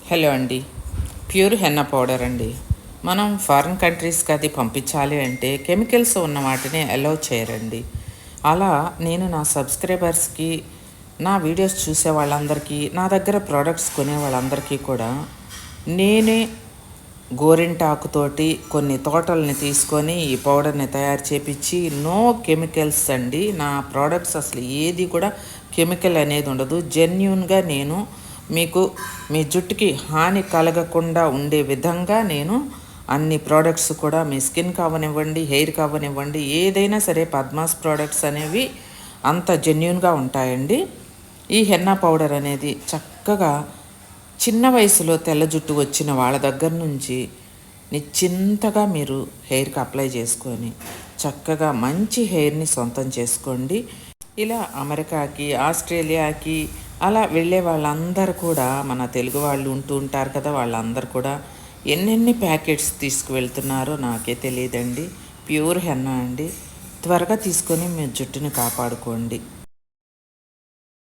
Hello అండి. Pure henna powder అండి. మనం ఫారిన్ కంట్రీస్కి అది పంపించాలి అంటే కెమికల్స్ ఉన్న వాటిని అలౌ చేయరండి. అలా నేను నా సబ్స్క్రైబర్స్కి, నా వీడియోస్ చూసే వాళ్ళందరికీ, నా దగ్గర ప్రోడక్ట్స్ కొనే వాళ్ళందరికీ కూడా నేనే గోరింటాకుతోటి కొన్ని తోటల్ని తీసుకొని ఈ పౌడర్ని తయారు చేపించి నో కెమికల్స్ అండి. నా ప్రోడక్ట్స్ అసలు ఏది కూడా కెమికల్ అనేది ఉండదు. జెన్యూన్గా నేను మీకు మీ జుట్టుకి హాని కలగకుండా ఉండే విధంగా నేను అన్ని ప్రోడక్ట్స్ కూడా మీ స్కిన్కి అవ్వనివ్వండి, హెయిర్కి అవ్వనివ్వండి, ఏదైనా సరే పద్మాస్ ప్రోడక్ట్స్ అనేవి అంత జెన్యూన్గా ఉంటాయండి. ఈ హెన్నా పౌడర్ అనేది చక్కగా చిన్న వయసులో తెల్ల జుట్టు వచ్చిన వాళ్ళ దగ్గర నుంచి నిశ్చింతగా మీరు హెయిర్కి అప్లై చేసుకొని చక్కగా మంచి హెయిర్ని సొంతం చేసుకోండి. ఇలా అమెరికాకి, ఆస్ట్రేలియాకి అలా వెళ్ళే వాళ్ళందరూ కూడా మన తెలుగు వాళ్ళు ఉంటూ ఉంటారు కదా, వాళ్ళందరూ కూడా ఎన్నెన్ని ప్యాకెట్స్ తీసుకువెళ్తున్నారో నాకే తెలియదండి. ప్యూర్ హెన్నా అండి. త్వరగా తీసుకొని మీ జుట్టుని కాపాడుకోండి.